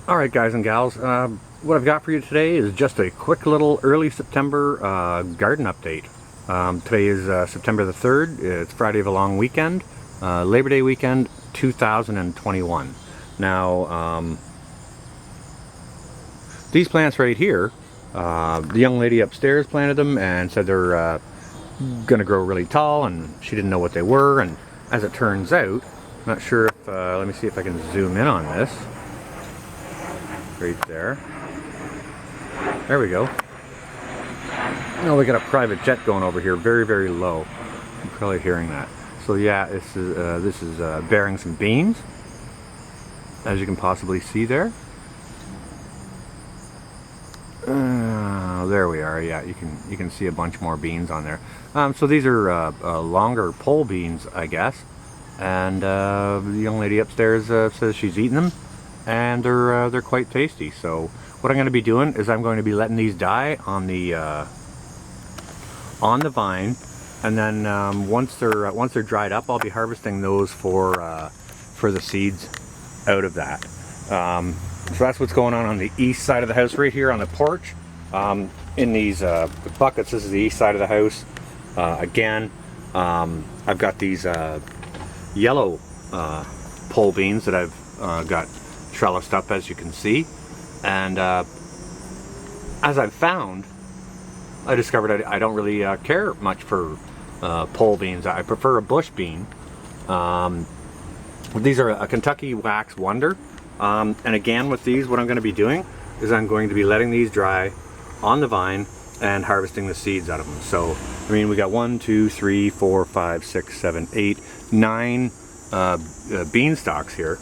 Alright guys and gals, what I've got for you today is just a quick little early September garden update. Today is September the 3rd, it's Friday of a long weekend, Labor Day weekend 2021. Now, these plants right here, the young lady upstairs planted them and said they're going to grow really tall, and she didn't know what they were, and as it turns out, I'm not sure if, let me see if I can zoom in on this. Right there. There we go. Oh, we got a private jet going over here, very, very low. You're probably hearing that. So yeah, this is bearing some beans, as you can possibly see there. There we are. Yeah, you can see a bunch more beans on there. So these are longer pole beans, I guess. And the young lady upstairs says she's eating them. And they're quite tasty. So what I'm going to be doing is I'm going to be letting these die on the vine, and then once they're dried up, I'll be harvesting those for the seeds out of that. So that's what's going on the east side of the house, right here on the porch. In these buckets, this is the east side of the house. Again, I've got these yellow pole beans that I've got trellised up, as you can see, and as I've found, I discovered I don't really care much for pole beans. I prefer a bush bean. These are a Kentucky Wax Wonder, and again with these, what I'm going to be doing is I'm going to be letting these dry on the vine and harvesting the seeds out of them. So I mean, we got 1, 2, 3, 4, 5, 6, 7, 8, 9 bean stalks here.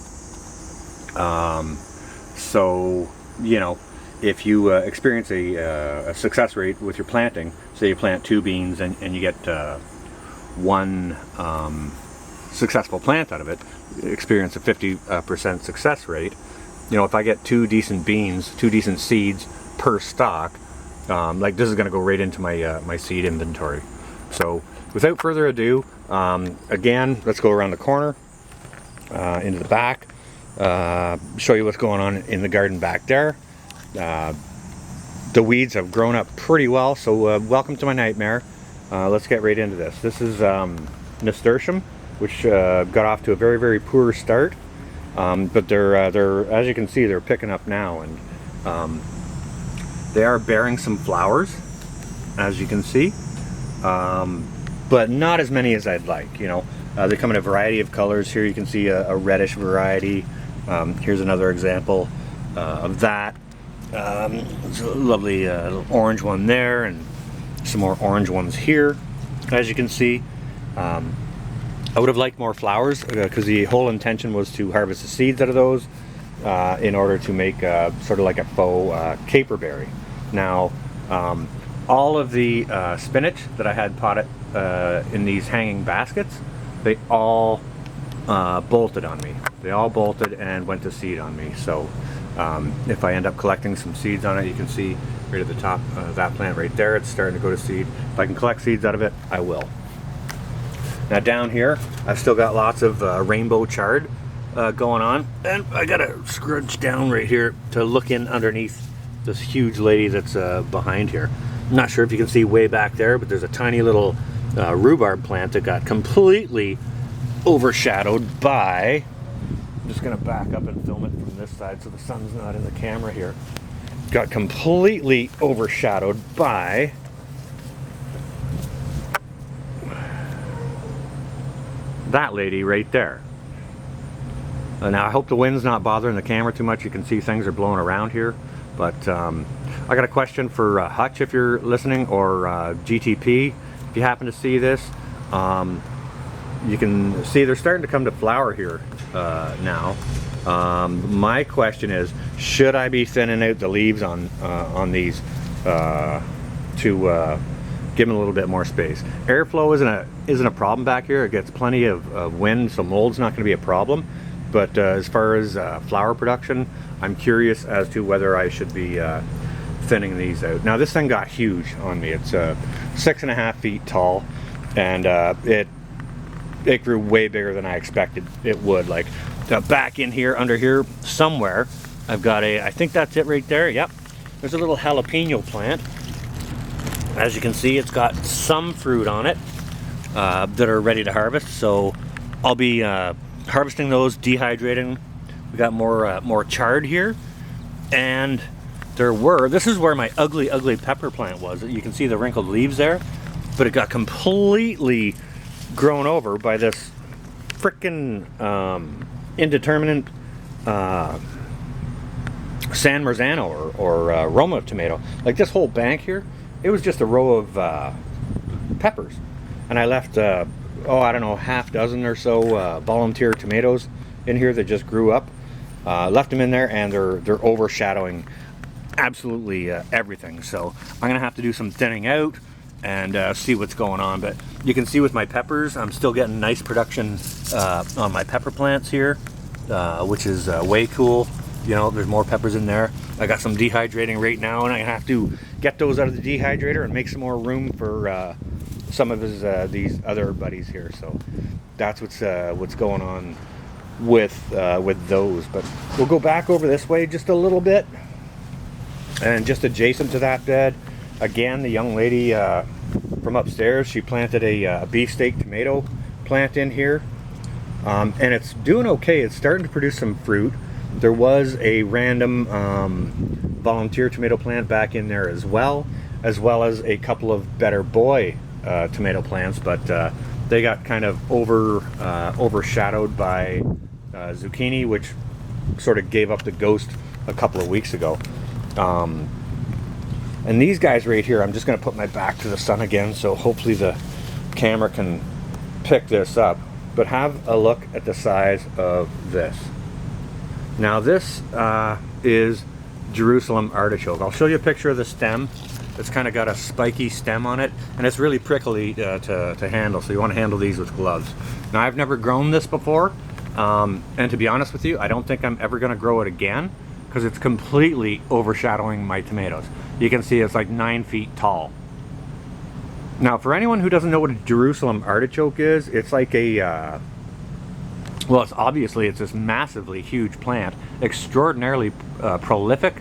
So, you know, if you experience a success rate with your planting, say you plant 2 beans and you get 1 successful plant out of it, experience a 50% success rate. You know, if I get 2 decent beans, 2 decent seeds per stalk, like this is going to go right into my my seed inventory. So without further ado, again, let's go around the corner into the back. Show you what's going on in the garden back there. The weeds have grown up pretty well, so welcome to my nightmare. Let's get right into this. This is Nasturtium, which got off to a very, very poor start, but they're as you can see, they're picking up now, and they are bearing some flowers, as you can see, but not as many as I'd like. You know, they come in a variety of colors. Here you can see a reddish variety. Here's another example of that. There's a lovely little orange one there, and some more orange ones here, as you can see. I would have liked more flowers, because the whole intention was to harvest the seeds out of those in order to make sort of like a faux caperberry. Now, all of the spinach that I had potted in these hanging baskets, they all bolted on me. They all bolted and went to seed on me. So if I end up collecting some seeds on it, you can see right at the top of that plant right there, it's starting to go to seed. If I can collect seeds out of it, I will. Now down here, I've still got lots of rainbow chard going on, and I gotta scrunch down right here to look in underneath this huge lady that's behind here. I'm not sure if you can see way back there, but there's a tiny little rhubarb plant that got completely overshadowed by, I'm just going to back up and film it from this side so the sun's not in the camera here. Got completely overshadowed by that lady right there. Now I hope the wind's not bothering the camera too much. You can see things are blowing around here, but I got a question for Hutch, if you're listening, or GTP if you happen to see this. You can see they're starting to come to flower here now. My question is, should I be thinning out the leaves on these to give them a little bit more space? Airflow isn't a problem back here. It gets plenty of wind, so mold's not going to be a problem. But as far as flower production, I'm curious as to whether I should be thinning these out. Now this thing got huge on me. It's 6.5 feet tall, and it grew way bigger than I expected it would. Like back in here, under here somewhere, I've got I think that's it right there. Yep. There's a little jalapeno plant. As you can see, it's got some fruit on it that are ready to harvest. So I'll be harvesting those, dehydrating. We got more chard here, and this is where my ugly pepper plant was. You can see the wrinkled leaves there, but it got completely grown over by this frickin' indeterminate San Marzano or Roma tomato. Like this whole bank here, it was just a row of peppers, and I left I don't know, half dozen or so volunteer tomatoes in here that just grew up. Left them in there, and they're overshadowing absolutely everything. So I'm gonna have to do some thinning out and see what's going on. But you can see with my peppers, I'm still getting nice production on my pepper plants here, which is way cool. You know, there's more peppers in there. I got some dehydrating right now, and I have to get those out of the dehydrator and make some more room for some of these other buddies here. So that's what's going on with those. But we'll go back over this way just a little bit, and just adjacent to that bed, again, the young lady from upstairs, she planted a beefsteak tomato plant in here, and it's doing okay. It's starting to produce some fruit. There was a random volunteer tomato plant back in there as well as a couple of Better Boy tomato plants, but they got kind of overshadowed by zucchini, which sort of gave up the ghost a couple of weeks ago. And these guys right here, I'm just going to put my back to the sun again, so hopefully the camera can pick this up. But have a look at the size of this. Now this is Jerusalem artichoke. I'll show you a picture of the stem. It's kind of got a spiky stem on it, and it's really prickly to handle, so you want to handle these with gloves. Now I've never grown this before, and to be honest with you, I don't think I'm ever going to grow it again, because it's completely overshadowing my tomatoes. You can see it's like 9 feet tall. Now for anyone who doesn't know what a Jerusalem artichoke is, it's like a well, it's this massively huge plant, extraordinarily prolific.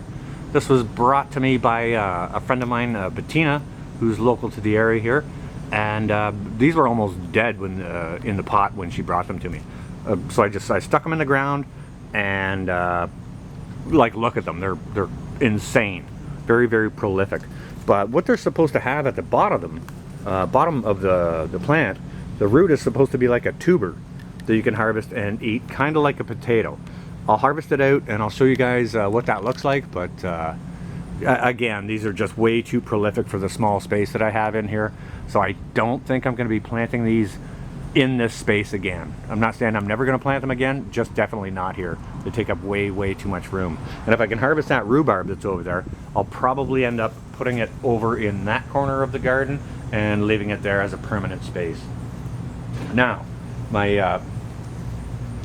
This was brought to me by a friend of mine, Bettina, who's local to the area here, and these were almost dead when in the pot when she brought them to me. So I stuck them in the ground, and like, look at them. They're insane, very, very prolific. But what they're supposed to have at the bottom of the plant, the root is supposed to be like a tuber that you can harvest and eat, kind of like a potato. I'll harvest it out and I'll show you guys what that looks like, but again, these are just way too prolific for the small space that I have in here, so I don't think I'm going to be planting these in this space again. I'm not saying I'm never going to plant them again, just definitely not here. They take up way, way too much room. And if I can harvest that rhubarb that's over there, I'll probably end up putting it over in that corner of the garden and leaving it there as a permanent space. Now, my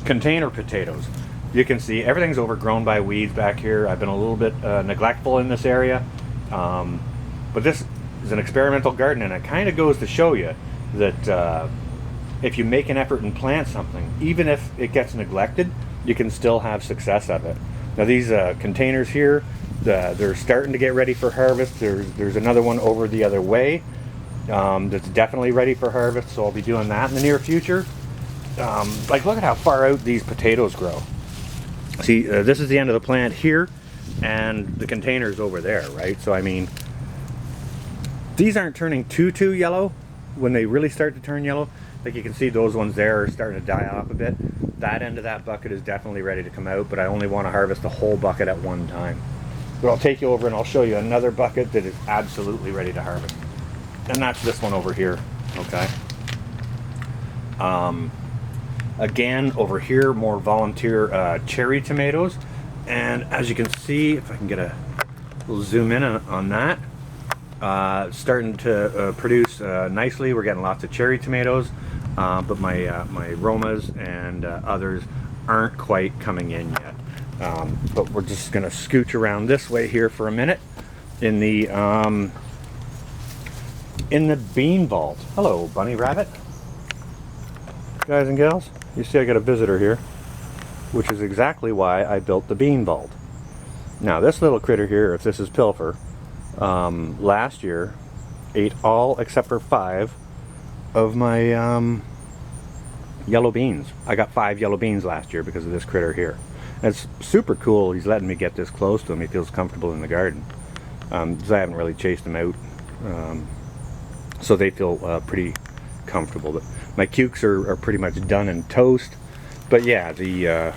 container potatoes. You can see everything's overgrown by weeds back here. I've been a little bit neglectful in this area, but this is an experimental garden, and it kind of goes to show you that if you make an effort and plant something, even if it gets neglected, you can still have success of it. Now these containers here, they're starting to get ready for harvest. There's another one over the other way that's definitely ready for harvest, so I'll be doing that in the near future. Like, look at how far out these potatoes grow. See, this is the end of the plant here, and the container's over there, right? So I mean, these aren't turning too yellow. When they really start to turn yellow, like you can see, those ones there are starting to die off a bit. That end of that bucket is definitely ready to come out, but I only want to harvest the whole bucket at one time. But I'll take you over and I'll show you another bucket that is absolutely ready to harvest, and that's this one over here. Okay. Again, over here, more volunteer cherry tomatoes, and as you can see, if I can get a little zoom in on that, starting to produce nicely. We're getting lots of cherry tomatoes, but my Romas and others aren't quite coming in yet. But we're just going to scooch around this way here for a minute in the bean vault. Hello, bunny rabbit. Guys and gals, you see I got a visitor here, which is exactly why I built the bean vault. Now this little critter here, if this is pilfer, last year ate all except for 5 of my yellow beans. I got 5 yellow beans last year because of this critter here. And it's super cool. He's letting me get this close to him. He feels comfortable in the garden. So I haven't really chased him out. So they feel pretty comfortable. But my cukes are pretty much done and toast. But yeah, the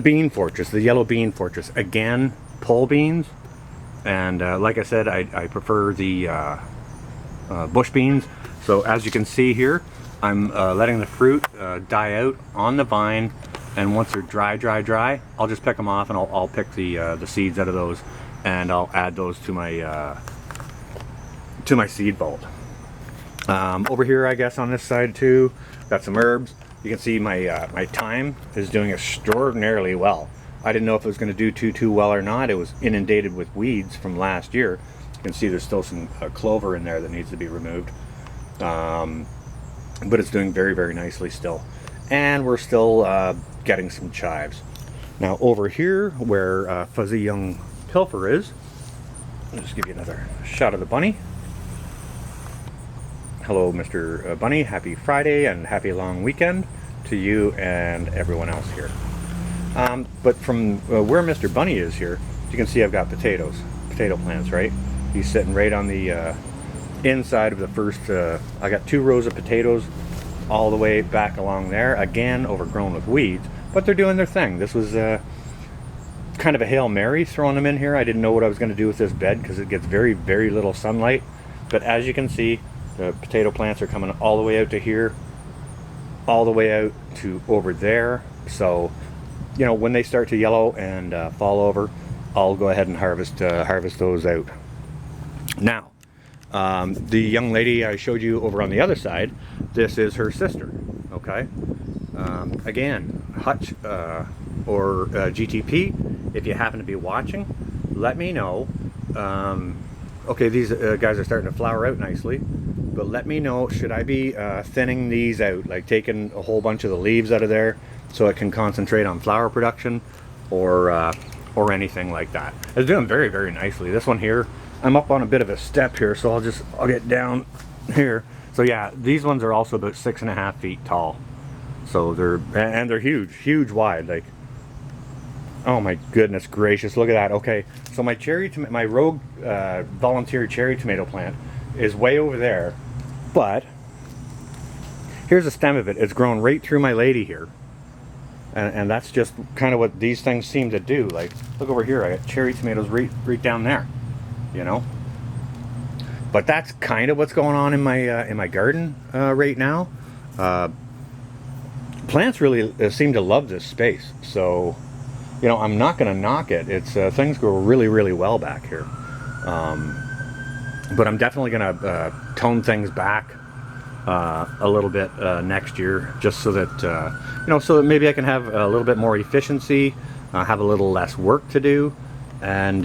bean fortress, the yellow bean fortress, again, pole beans. And like I said, I prefer the bush beans. So as you can see here, I'm letting the fruit die out on the vine, and once they're dry, I'll just pick them off, and I'll pick the seeds out of those, and I'll add those to my seed vault. Over here, I guess on this side too, got some herbs. You can see my my thyme is doing extraordinarily well. I didn't know if it was going to do too well or not. It was inundated with weeds from last year. You can see there's still some clover in there that needs to be removed. But it's doing very nicely still. And we're still getting some chives. Now over here where fuzzy young pilfer is, I'll just give you another shot of the bunny. Hello Mr. Bunny, happy Friday and happy long weekend to you and everyone else here. But from where Mr. Bunny is here, you can see I've got potato plants, right? He's sitting right on the inside of the first, I got 2 rows of potatoes all the way back along there, again overgrown with weeds, but they're doing their thing. This was kind of a Hail Mary throwing them in here. I didn't know what I was going to do with this bed because it gets very little sunlight, but as you can see, the potato plants are coming all the way out to here, all the way out to over there. So you know, when they start to yellow and fall over, I'll go ahead and harvest those out. Now the young lady I showed you over on the other side, this is her sister. Okay, again, Hutch or GTP, if you happen to be watching, let me know. Okay, these guys are starting to flower out nicely, but let me know, should I be thinning these out, like taking a whole bunch of the leaves out of there so it can concentrate on flower production, or anything like that. It's doing very nicely. This one here, I'm up on a bit of a step here, so I'll get down here. So yeah, these ones are also about 6.5 feet tall. So they're huge wide. Like, oh my goodness gracious, look at that. Okay, so my rogue volunteer cherry tomato plant is way over there, but here's the stem of it. It's grown right through my lady here. And that's just kind of what these things seem to do. Like, look over here, I got cherry tomatoes right down there, you know. But that's kind of what's going on in my garden right now. Plants really seem to love this space, so you know, I'm not going to knock it. It's things grow really well back here, but I'm definitely going to tone things back a little bit next year, just so that you know, so that maybe I can have a little bit more efficiency, have a little less work to do, and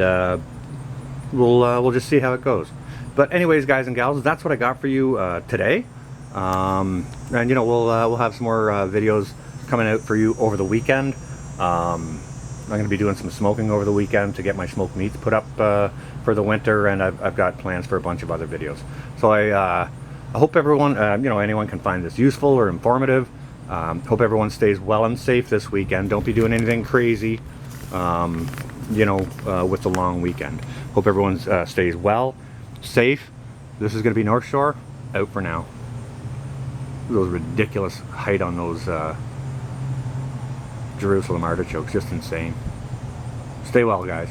we'll just see how it goes. But anyways, guys and gals, that's what I got for you today. And you know, we'll have some more videos coming out for you over the weekend. I'm going to be doing some smoking over the weekend to get my smoked meats put up for the winter, and I've got plans for a bunch of other videos. So I hope everyone, you know, anyone can find this useful or informative. Hope everyone stays well and safe this weekend. Don't be doing anything crazy, you know, with the long weekend. Hope everyone stays well, safe. This is going to be North Shore, out for now. Those ridiculous height on those Jerusalem artichokes, just insane. Stay well, guys.